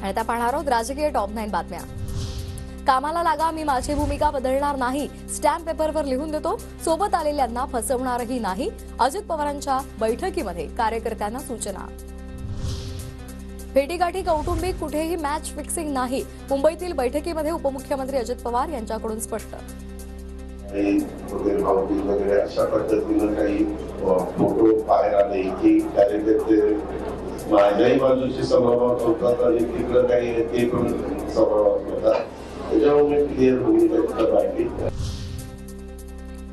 आणि आता पाहणार आहोत राजकीय टॉप 9 बातम्या। कामाला लागा, मी माझी भूमिका बदलणार नाही, स्टॅम्प पेपरवर लिहून देतो, सोबत आलेल्यांना फसवणारही नाही, अजित पवारांच्या बैठकीमध्ये कार्यकर्त्यांना सूचना। भेटीगाठी कौटुंबिक, कुठेही मॅच फिक्सिंग नाही, मुंबईतील बैठकीमध्ये उपमुख्यमंत्री अजित पवार यांच्याकडून स्पष्ट। अशा पद्धतीनं काही फोटो बाहेर आले की कार्यकर्ते माझ्याही बाजूशी समावास होतात आणि तिकडं काही ते पण समावास होतात, त्याच्यामुळे क्लिअर होईल।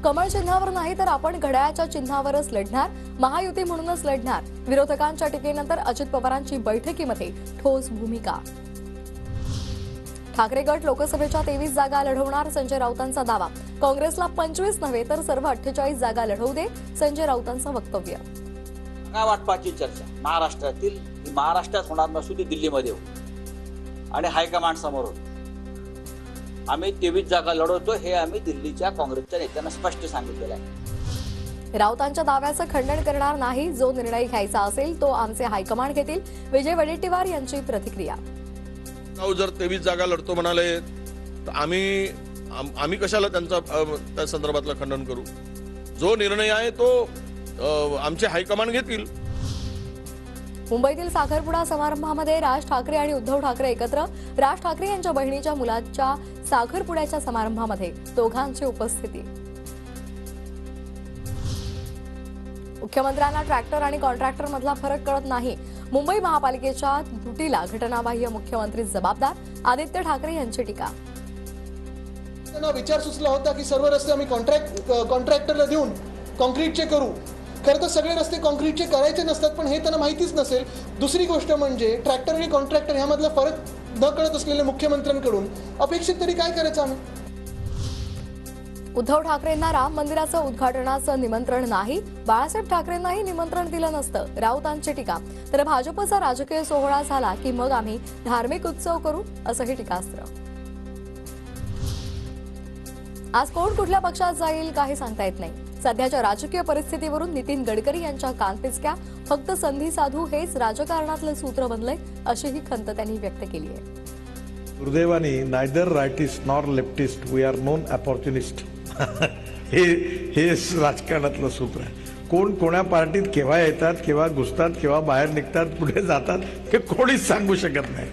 कमळ चिन्हावर नाही तर आपण घड्याळाच्या चिन्हावरच लढणार, महायुती म्हणूनच लढणार, विरोधकांच्या टीकेनंतर अजित पवारांची बैठकीमध्ये ठोस भूमिका। ठाकरे गट लोकसभेच्या 23 जागा लढवणार, संजय राऊतांचा दावा। काँग्रेसला 25 नव्हे तर सर्व 48 जागा लढवू दे, संजय राऊतांचं वक्तव्य। वाटपाची चर्चा महाराष्ट्रात होणार नसून ती दिल्लीमध्ये हो आणि हायकमांड समोर हो। आम्ही 23 जागा लढवतो हे आम्ही दिल्लीच्या काँग्रेसच्या नेत्यांना स्पष्ट सांगितलेलं आहे। राऊतांच्या दाव्याचं खंडन करणार नाही, जो निर्णय घ्यायचा असेल तो आमचे हायकमांड घेतील, विजय वडेट्टीवार यांची प्रतिक्रिया। जर 23 जागा लढतो म्हणाले तर आम्ही कशाला त्या संदर्भातलं खंडन करू? जो निर्णय आहे तो आमचे हायकमांड घेतील। मुंबईतील साखरपुडा समारंभामध्ये राज ठाकरे आणि उद्धव ठाकरे एकत्र, राज ठाकरे यांच्या बहिणीच्या मुलाच्या साखरपुड्याच्या समारंभामध्ये दोघांची उपस्थिती। मुख्यमंत्र्यांना ट्रॅक्टर आणि कॉन्ट्रॅक्टर मधला फरक कळत नाही, मुंबई महापालिकेच्या त्रुटीला घटनाबाह्य मुख्यमंत्री जबाबदार, आदित्य ठाकरे यांची टीका। त्यांना विचार सुचला होता की सर्व रस्ते आम्ही कॉन्ट्रॅक्टरला देऊन कॉन्क्रीटचे करू। खरं तर सगळे रस्ते कॉन्क्रीटचे करायचे नसतात, पण हे त्यांना माहितीच नसेल। दुसरी गोष्ट म्हणजे ट्रॅक्टर आणि कॉन्ट्रॅक्टर ह्यामधला फरक न कळत असलेल्या मुख्यमंत्र्यांकडून अपेक्षित तरी काय करायचं आम्ही? उद्धव ठाकरेंना राम मंदिराचं उद्घाटनाचं निमंत्रण नाही, बाळासाहेब ठाकरेंनाही निमंत्रण दिलं नसतं, राऊतांची टीका। तर भाजपचा राजकीय सोहळा झाला की मग आम्ही धार्मिक उत्सव करू, असंही टीकास्त्र। आज कोण कुठल्या पक्षात जाईल काही सांगता येत नाही। सध्याच्या राजकीय परिस्थितीवरून नितीन गडकरी यांच्या कानपिचक्या, फक्त संधी साधू हेच राजकारणातलं सूत्र बनलंय, अशीही खंत त्यांनी व्यक्त केली आहे। दुर्दैवाने neither rightist nor leftist, we are non opportunist हे राजकारणातलं सूत्र आहे। कोण कोणा पार्टीत केव्हा येतात, केव्हा घुसतात, केव्हा बाहेर निघतात, पुढे जातात हे कोणीच सांगू शकत नाही।